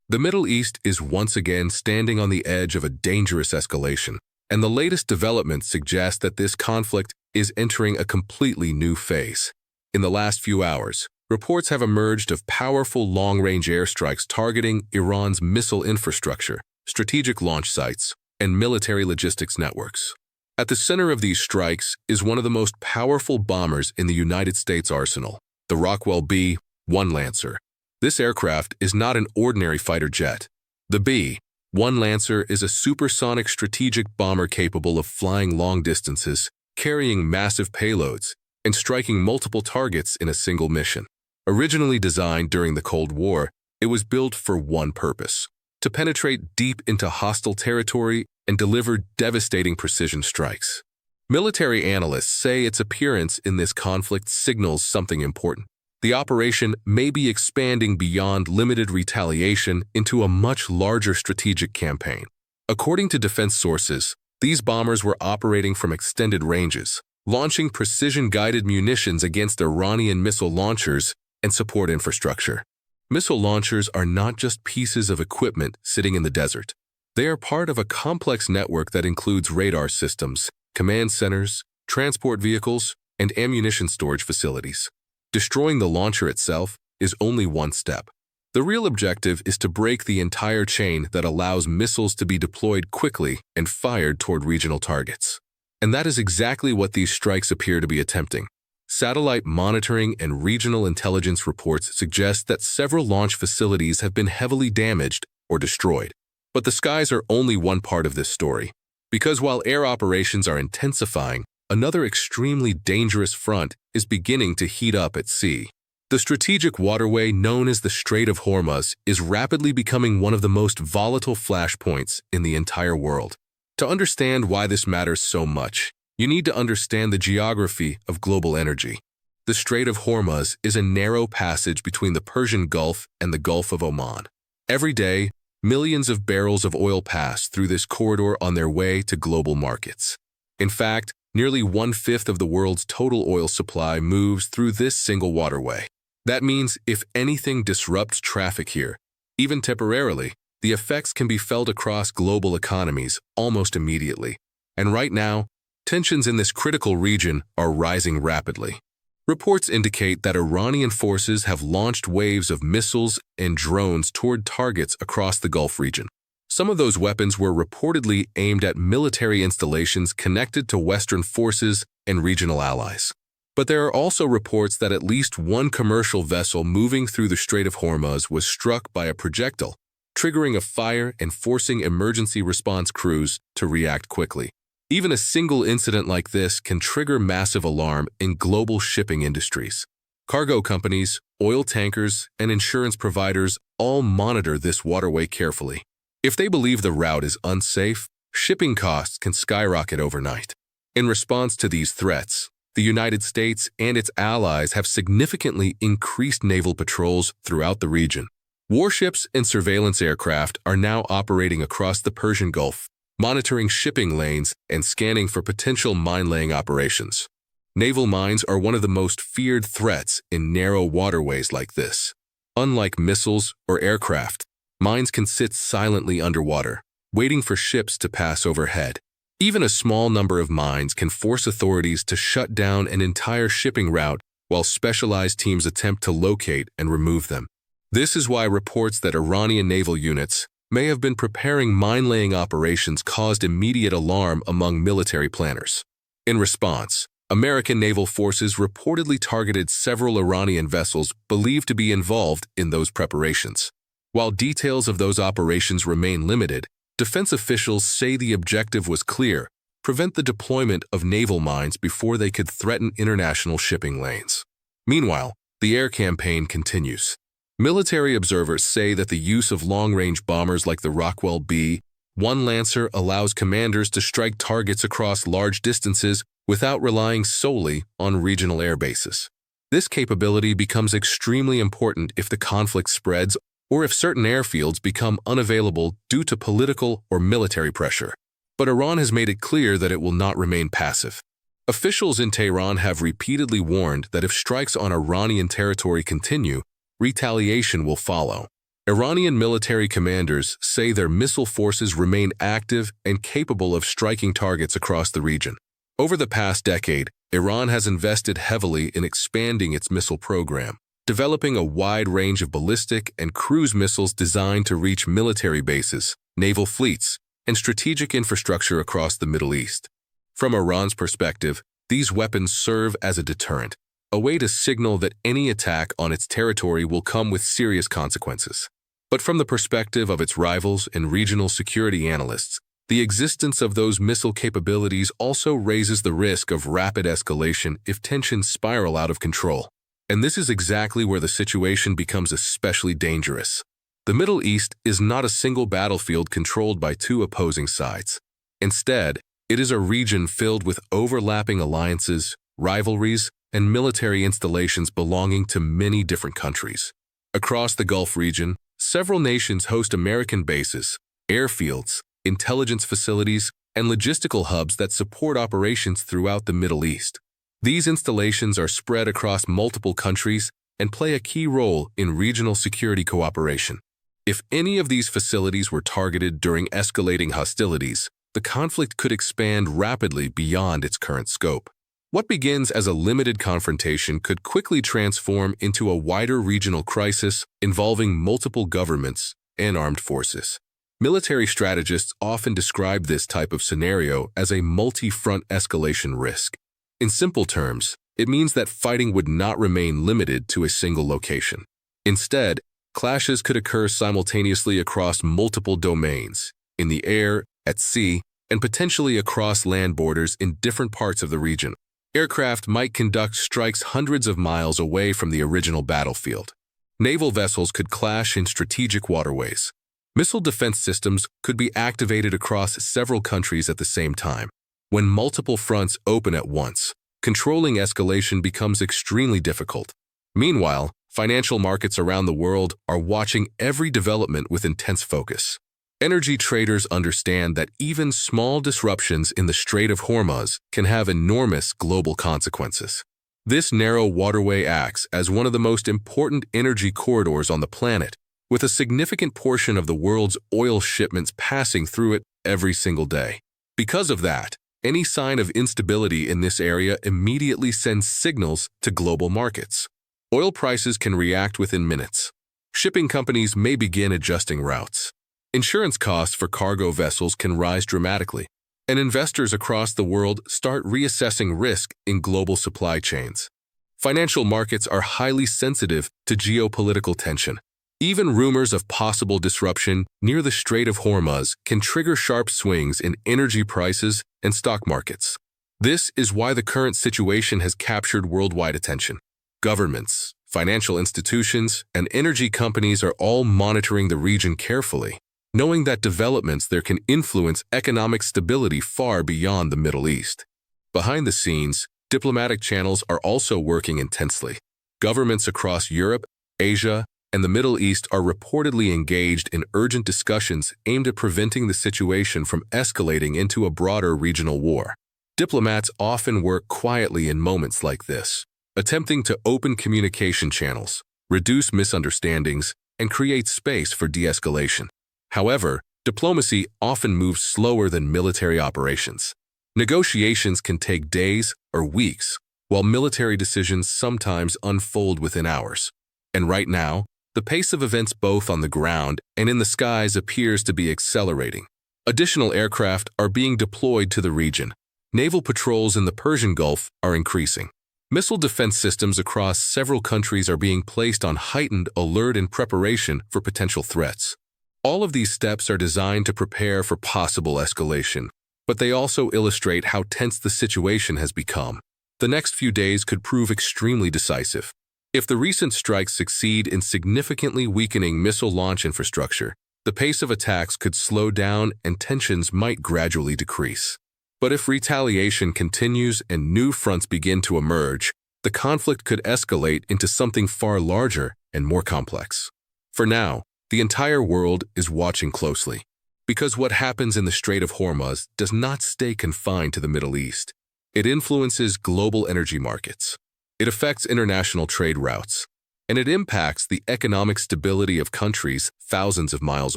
The Middle East is once again standing on the edge of a dangerous escalation, and the latest developments suggest that this conflict is entering a completely new phase. In the last few hours, reports have emerged of powerful long-range airstrikes targeting Iran's missile infrastructure, strategic launch sites, and military logistics networks. At the center of these strikes is one of the most powerful bombers in the United States arsenal, the Rockwell B-1 Lancer. This aircraft is not an ordinary fighter jet. The B-1 Lancer is a supersonic strategic bomber capable of flying long distances, carrying massive payloads, and striking multiple targets in a single mission. Originally designed during the Cold War, it was built for one purpose: to penetrate deep into hostile territory and deliver devastating precision strikes. Military analysts say its appearance in this conflict signals something important. The operation may be expanding beyond limited retaliation into a much larger strategic campaign. According to defense sources, these bombers were operating from extended ranges, launching precision-guided munitions against Iranian missile launchers and support infrastructure. Missile launchers are not just pieces of equipment sitting in the desert. They are part of a complex network that includes radar systems, command centers, transport vehicles, and ammunition storage facilities. Destroying the launcher itself is only one step. The real objective is to break the entire chain that allows missiles to be deployed quickly and fired toward regional targets. And that is exactly what these strikes appear to be attempting. Satellite monitoring and regional intelligence reports suggest that several launch facilities have been heavily damaged or destroyed. But the skies are only one part of this story, because while air operations are intensifying, another extremely dangerous front is beginning to heat up at sea. The strategic waterway known as the Strait of Hormuz is rapidly becoming one of the most volatile flashpoints in the entire world. To understand why this matters so much, you need to understand the geography of global energy. The Strait of Hormuz is a narrow passage between the Persian Gulf and the Gulf of Oman. Every day, millions of barrels of oil pass through this corridor on their way to global markets. In fact, nearly 1/5 of the world's total oil supply moves through this single waterway. That means if anything disrupts traffic here, even temporarily, the effects can be felt across global economies almost immediately. And right now, tensions in this critical region are rising rapidly. Reports indicate that Iranian forces have launched waves of missiles and drones toward targets across the Gulf region. Some of those weapons were reportedly aimed at military installations connected to Western forces and regional allies. But there are also reports that at least one commercial vessel moving through the Strait of Hormuz was struck by a projectile, triggering a fire and forcing emergency response crews to react quickly. Even a single incident like this can trigger massive alarm in global shipping industries. Cargo companies, oil tankers, and insurance providers all monitor this waterway carefully. If they believe the route is unsafe, shipping costs can skyrocket overnight. In response to these threats, the United States and its allies have significantly increased naval patrols throughout the region. Warships and surveillance aircraft are now operating across the Persian Gulf, monitoring shipping lanes and scanning for potential mine-laying operations. Naval mines are one of the most feared threats in narrow waterways like this. Unlike missiles or aircraft, mines can sit silently underwater, waiting for ships to pass overhead. Even a small number of mines can force authorities to shut down an entire shipping route while specialized teams attempt to locate and remove them. This is why reports that Iranian naval units may have been preparing mine-laying operations caused immediate alarm among military planners. In response, American naval forces reportedly targeted several Iranian vessels believed to be involved in those preparations. While details of those operations remain limited, defense officials say the objective was clear: prevent the deployment of naval mines before they could threaten international shipping lanes. Meanwhile, the air campaign continues. Military observers say that the use of long-range bombers like the Rockwell B-1 Lancer allows commanders to strike targets across large distances without relying solely on regional air bases. This capability becomes extremely important if the conflict spreads or if certain airfields become unavailable due to political or military pressure. But Iran has made it clear that it will not remain passive. Officials in Tehran have repeatedly warned that if strikes on Iranian territory continue, retaliation will follow. Iranian military commanders say their missile forces remain active and capable of striking targets across the region. Over the past decade, Iran has invested heavily in expanding its missile program, developing a wide range of ballistic and cruise missiles designed to reach military bases, naval fleets, and strategic infrastructure across the Middle East. From Iran's perspective, these weapons serve as a deterrent, a way to signal that any attack on its territory will come with serious consequences. But from the perspective of its rivals and regional security analysts, the existence of those missile capabilities also raises the risk of rapid escalation if tensions spiral out of control. And this is exactly where the situation becomes especially dangerous. The Middle East is not a single battlefield controlled by two opposing sides. Instead, it is a region filled with overlapping alliances, rivalries, and military installations belonging to many different countries. Across the Gulf region, several nations host American bases, airfields, intelligence facilities, and logistical hubs that support operations throughout the Middle East. These installations are spread across multiple countries and play a key role in regional security cooperation. If any of these facilities were targeted during escalating hostilities, the conflict could expand rapidly beyond its current scope. What begins as a limited confrontation could quickly transform into a wider regional crisis involving multiple governments and armed forces. Military strategists often describe this type of scenario as a multi-front escalation risk. In simple terms, it means that fighting would not remain limited to a single location. Instead, clashes could occur simultaneously across multiple domains, in the air, at sea, and potentially across land borders in different parts of the region. Aircraft might conduct strikes hundreds of miles away from the original battlefield. Naval vessels could clash in strategic waterways. Missile defense systems could be activated across several countries at the same time. When multiple fronts open at once, controlling escalation becomes extremely difficult. Meanwhile, financial markets around the world are watching every development with intense focus. Energy traders understand that even small disruptions in the Strait of Hormuz can have enormous global consequences. This narrow waterway acts as one of the most important energy corridors on the planet, with a significant portion of the world's oil shipments passing through it every single day. Because of that, any sign of instability in this area immediately sends signals to global markets. Oil prices can react within minutes. Shipping companies may begin adjusting routes. Insurance costs for cargo vessels can rise dramatically, and investors across the world start reassessing risk in global supply chains. Financial markets are highly sensitive to geopolitical tension. Even rumors of possible disruption near the Strait of Hormuz can trigger sharp swings in energy prices and stock markets. This is why the current situation has captured worldwide attention. Governments, financial institutions, and energy companies are all monitoring the region carefully, knowing that developments there can influence economic stability far beyond the Middle East. Behind the scenes, diplomatic channels are also working intensely. Governments across Europe, Asia, and the Middle East are reportedly engaged in urgent discussions aimed at preventing the situation from escalating into a broader regional war. Diplomats often work quietly in moments like this, attempting to open communication channels, reduce misunderstandings, and create space for de-escalation. However, diplomacy often moves slower than military operations. Negotiations can take days or weeks, while military decisions sometimes unfold within hours. And right now, the pace of events both on the ground and in the skies appears to be accelerating. Additional aircraft are being deployed to the region. Naval patrols in the Persian Gulf are increasing. Missile defense systems across several countries are being placed on heightened alert in preparation for potential threats. All of these steps are designed to prepare for possible escalation, but they also illustrate how tense the situation has become. The next few days could prove extremely decisive. If the recent strikes succeed in significantly weakening missile launch infrastructure, the pace of attacks could slow down and tensions might gradually decrease. But if retaliation continues and new fronts begin to emerge, the conflict could escalate into something far larger and more complex. For now, the entire world is watching closely, because what happens in the Strait of Hormuz does not stay confined to the Middle East. It influences global energy markets. It affects international trade routes, and it impacts the economic stability of countries thousands of miles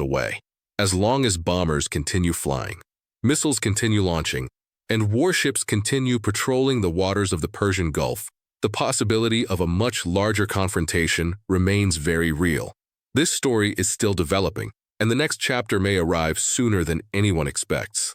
away. As long as bombers continue flying, missiles continue launching, and warships continue patrolling the waters of the Persian Gulf, the possibility of a much larger confrontation remains very real. This story is still developing, and the next chapter may arrive sooner than anyone expects.